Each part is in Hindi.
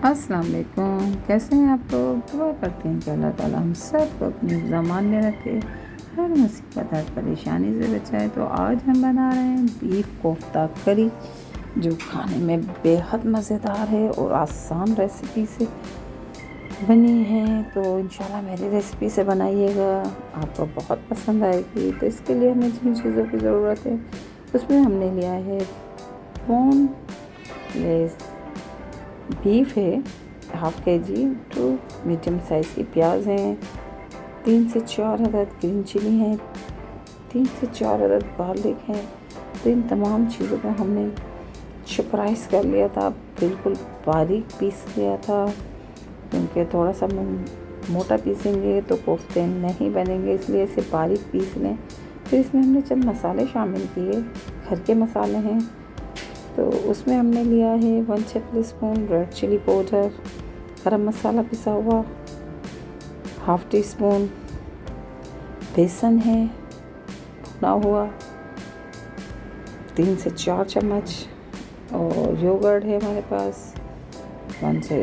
अस्सलाम वालेकुम। कैसे हैं आप लोग? दुआ करते हैं कि अल्लाह ताला हम सबको अपनी ज़बान में रखे, हर मुसीबत हर परेशानी से बचाए। तो आज हम बना रहे हैं बीफ कोफ्ता करी, जो खाने में बेहद मज़ेदार है और आसान रेसिपी से बनी है। तो इंशाल्लाह मेरी रेसिपी से बनाइएगा, आपको बहुत पसंद आएगी। तो इसके लिए हमें जिन चीज़ों की ज़रूरत है उसमें हमने लिया है बोनलेस बीफ है 1/2 kg, 2 मीडियम साइज़ की प्याज हैं, 3 से 4 अदद ग्रीन चिली हैं, 3 से 4 अदद गार्लिक हैं। तो इन तमाम चीज़ों को हमने चॉपराइज़ कर लिया था, बिल्कुल बारीक पीस लिया था, क्योंकि थोड़ा सा मोटा पीसेंगे तो कोफ्ते नहीं बनेंगे, इसलिए इसे बारीक पीस लें। फिर इसमें हमने चंद मसाले शामिल किए, घर के मसाले हैं। तो उसमें हमने लिया है 1 टेबलस्पून रेड चिली पाउडर, गरम मसाला पिसा हुआ 1/2 टीस्पून, बेसन है भुना हुआ 3 से 4 चम्मच, और योगर्ट है हमारे पास 1 से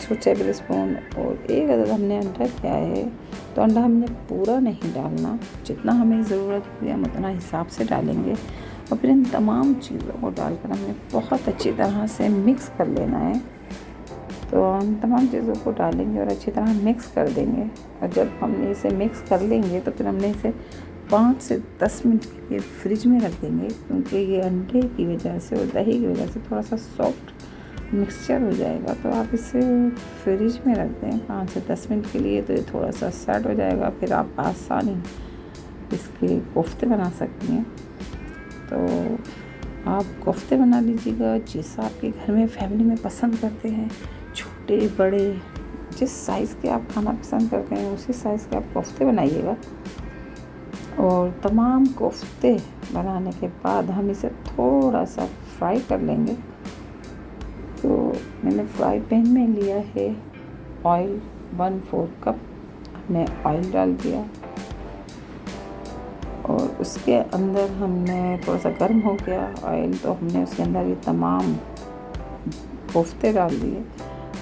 2 टेबलस्पून, और 1 अदद हमने अंडा लिया है। तो अंडा हमने पूरा नहीं डालना, जितना हमें ज़रूरत है हम उतना हिसाब से डालेंगे। और फिर इन तमाम चीज़ों को डालकर हमें बहुत अच्छी तरह से मिक्स कर लेना है। तो हम तमाम चीज़ों को डालेंगे और अच्छी तरह मिक्स कर देंगे। और जब हमने इसे मिक्स कर लेंगे तो फिर हमने इसे 5 से 10 मिनट के लिए फ्रिज में रख देंगे, क्योंकि ये अंडे की वजह से और दही की वजह से थोड़ा सा सॉफ्ट मिक्सचर हो जाएगा। तो आप इसे फ्रिज में रख दें 5 से 10 मिनट के लिए, तो ये थोड़ा सा सेट हो जाएगा। फिर आप आसानी इसके कोफ्ते बना सकती हैं। तो आप कोफ्ते बना लीजिएगा जैसा आपके घर में फैमिली में पसंद करते हैं, छोटे बड़े जिस साइज़ के आप खाना पसंद करते हैं उसी साइज़ के आप कोफ्ते बनाइएगा। और तमाम कोफ्ते बनाने के बाद हम इसे थोड़ा सा फ्राई कर लेंगे। तो मैंने फ्राई पैन में लिया है ऑयल, 1/4 कप हमने ऑयल डाल दिया, और उसके अंदर हमने थोड़ा सा गर्म हो गया ऑयल, तो हमने उसके अंदर ये तमाम कोफ्ते डाल दिए।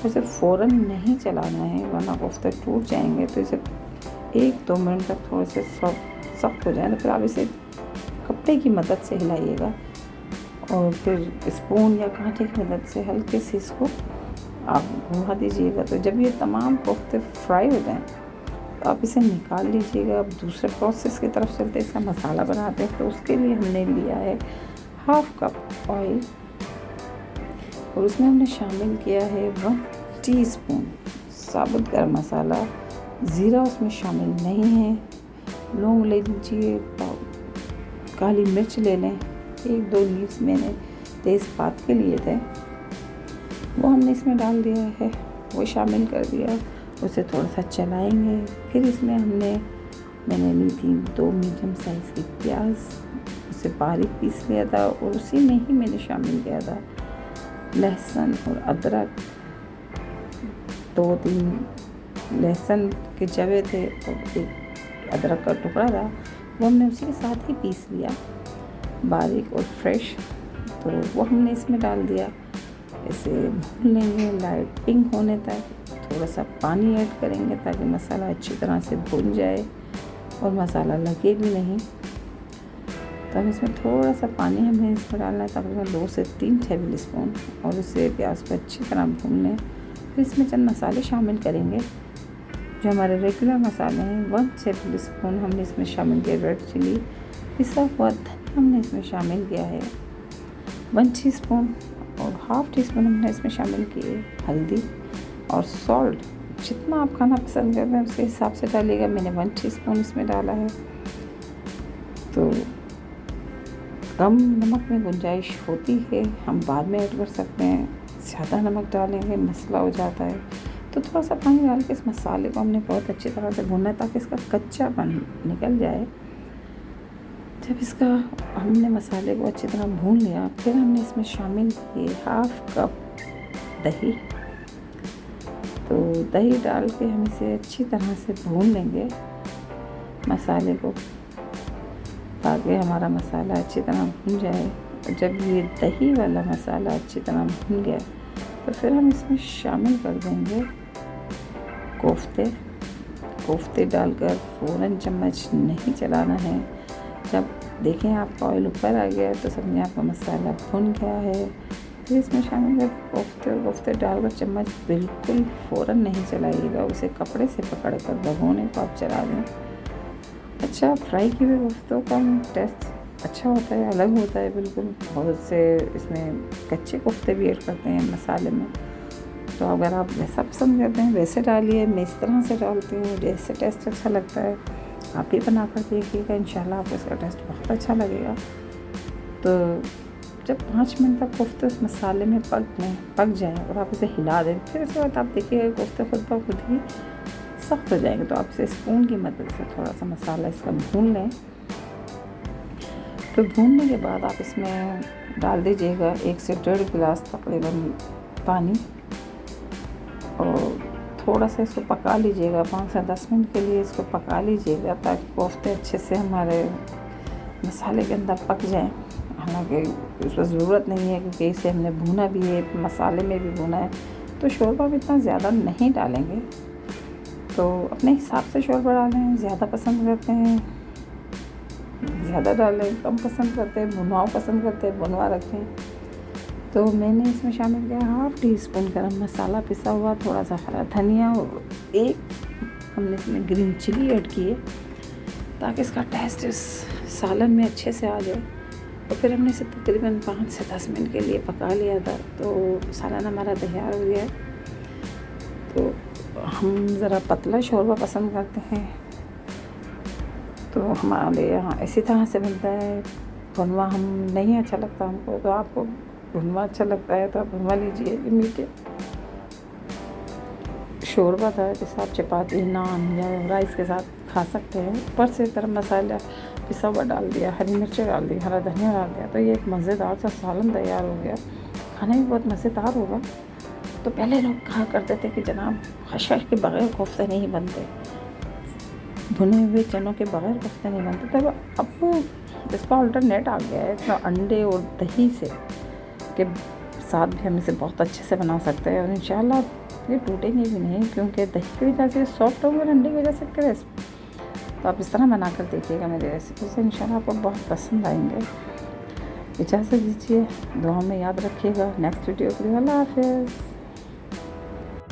इसे फ़ौरन नहीं चलाना है, वरना कोफ्ते टूट जाएंगे। तो इसे 1-2 मिनट तक थोड़े से सख्त हो जाए, तो फिर आप इसे कपड़े की मदद से हिलाइएगा, और फिर स्पून या कांटे की मदद से हल्के से इसको आप घुमा दीजिएगा। तो जब ये तमाम कोफ्ते फ्राई हो जाएं तो आप इसे निकाल लीजिएगा। अब दूसरे प्रोसेस की तरफ चलते इसका मसाला बनाते हैं। तो उसके लिए हमने लिया है 1/2 कप ऑयल, और उसमें हमने शामिल किया है 1 टीस्पून साबुत गरम मसाला। ज़ीरा उसमें शामिल नहीं है। लौंग ले लीजिए, काली मिर्च ले लें, 1-2 लीव्स मैंने तेज़पात के लिए थे, वो हमने इसमें डाल दिया है, वो शामिल कर दिया। उसे थोड़ा सा चलाएंगे। फिर इसमें मैंने ली थी 2 मीडियम साइज़ की प्याज, उसे बारीक पीस लिया था, और उसी में ही मैंने शामिल किया था लहसुन और अदरक। 2-3 लहसुन के जवे थे और 1 अदरक का टुकड़ा था, वो हमने उसी के साथ ही पीस लिया बारीक और फ्रेश। तो वो हमने इसमें डाल दिया। इसे भून लेंगे लाइट पिंक होने तक। थोड़ा सा पानी ऐड करेंगे ताकि मसाला अच्छी तरह से भून जाए और मसाला लगे भी नहीं। तो हम इसमें थोड़ा सा पानी हमें इसमें डालना है, तकरीबन 2 से 3 टेबलस्पून, और इसे प्याज को अच्छी तरह भून लें। फिर इसमें चंद मसाले शामिल करेंगे जो हमारे रेगुलर मसाले हैं। 1 टेबलस्पून हमने इसमें शामिल किया रेड चिली, पिसा हुआ धनिया हमने इसमें शामिल किया है 1 टीस्पून, और 1/2 टीस्पून हमने इसमें शामिल किए हल्दी, और सॉल्ट जितना आप खाना पसंद करते हैं उसके हिसाब से डालिएगा। मैंने 1 टीस्पून इसमें डाला है। तो कम नमक में गुंजाइश होती है, हम बाद में ऐड कर सकते हैं। ज़्यादा नमक डालेंगे मसला हो जाता है। तो थोड़ा सा पानी डाल के इस मसाले को हमने बहुत अच्छी तरह से भूनना है ताकि इसका कच्चापन निकल जाए। जब इसका हमने मसाले को अच्छी तरह भून लिया, फिर हमने इसमें शामिल किए 1/2 कप दही। तो दही डाल के हम इसे अच्छी तरह से भून लेंगे मसाले को, ताकि हमारा मसाला अच्छी तरह भून जाए। और जब ये दही वाला मसाला अच्छी तरह भून गया तो फिर हम इसमें शामिल कर देंगे कोफ्ते डालकर फ़ौरन चम्मच नहीं चलाना है। जब देखें आपका ऑयल ऊपर आ गया तो समझें आपका मसाला भुन गया है। फिर इसमें शामिल कर कोफ्ते डालकर चम्मच बिल्कुल फ़ौरन नहीं चलाइएगा, उसे कपड़े से पकड़ कर भगोने को आप चला दें। अच्छा, फ्राई किए हुए कोफ्तों का टेस्ट अच्छा होता है, अलग होता है बिल्कुल। बहुत से इसमें कच्चे कोफ्ते भी ऐड करते हैं मसाले में, तो अगर आप वैसा पसंद करते हैं वैसे डालिए। मैं इस तरह से डालती हूँ, जैसे टेस्ट अच्छा लगता है आप भी बना कर देखिएगा, इंशाल्लाह आपको इसका टेस्ट बहुत अच्छा लगेगा। तो जब 5 मिनट तक कोफ्ते उस मसाले में पक जाएँ और आप इसे हिला दें, फिर उसके बाद आप देखिएगा कोफ्ते खुद ब खुद ही सख्त हो जाएंगे। तो आप इसे स्पून की मदद से थोड़ा सा मसाला इसका भून लें। तो भूनने के बाद आप इसमें डाल दीजिएगा 1 से 1.5 गिलास तकरीबन पानी और थोड़ा सा इसको पका लीजिएगा। 5 से 10 मिनट के लिए इसको पका लीजिएगा ताकि कोफ्ते अच्छे से हमारे मसाले के अंदर पक जाएं। हालांकि उसको ज़रूरत नहीं है क्योंकि इसे हमने भुना भी है, मसाले में भी भुना है, तो शोरबा भी इतना ज़्यादा नहीं डालेंगे। तो अपने हिसाब से शोरबा डालें, ज़्यादा पसंद करते हैं ज़्यादा डालें, कम पसंद करते हैं भुनवा पसंद करते हैं भुनवा रखें। तो मैंने इसमें शामिल किया 1/2 टीस्पून गरम मसाला पिसा हुआ, थोड़ा सा हरा धनिया और एक हमने इसमें ग्रीन चिली ऐड की है ताकि इसका टेस्ट इस सालन में अच्छे से आ जाए। और फिर हमने इसे तकरीबन 5 से 10 मिनट के लिए पका लिया था। तो सालन हमारा तैयार हो गया है। तो हम ज़रा पतला शोरबा पसंद करते हैं, तो हमारे यहाँ इसी तरह से बनता है। भुनवा हम नहीं अच्छा लगता हमको, तो आपको भुनवा अच्छा लगता है तो आप भुनवा लीजिए। ये मीठे शोरबा था जिसे आप चपाती, नान या राइस के साथ खा सकते हैं। ऊपर से गरम मसाला पिसा हुआ डाल दिया, हरी मिर्चें डाल दी, हरा धनिया डाल दिया, तो ये एक मज़ेदार सा सालन तैयार हो गया। खाने में बहुत मज़ेदार होगा। तो पहले लोग कहा करते थे कि जनाब खशखश के बग़ैर कोफ्ते नहीं बनते, भुने हुए चनों के बग़ैर कोफ्ते नहीं बनते। तब अब इसका अल्टरनेट आ गया है, तो अंडे और दही से के साथ भी हम इसे बहुत अच्छे से बना सकते हैं और इंशाल्लाह ये टूटेंगे भी नहीं क्योंकि दही की वजह से सॉफ्ट होंगे और अंडे की वजह से क्रिस्प। तो आप इस तरह बना कर देखिएगा मेरी रेसिपी से, इंशाल्लाह आपको बहुत पसंद आएंगे। इजाज़त दीजिए, दुआ में याद रखिएगा। नेक्स्ट वीडियो के लिए अल्लाह हाफ़िज़।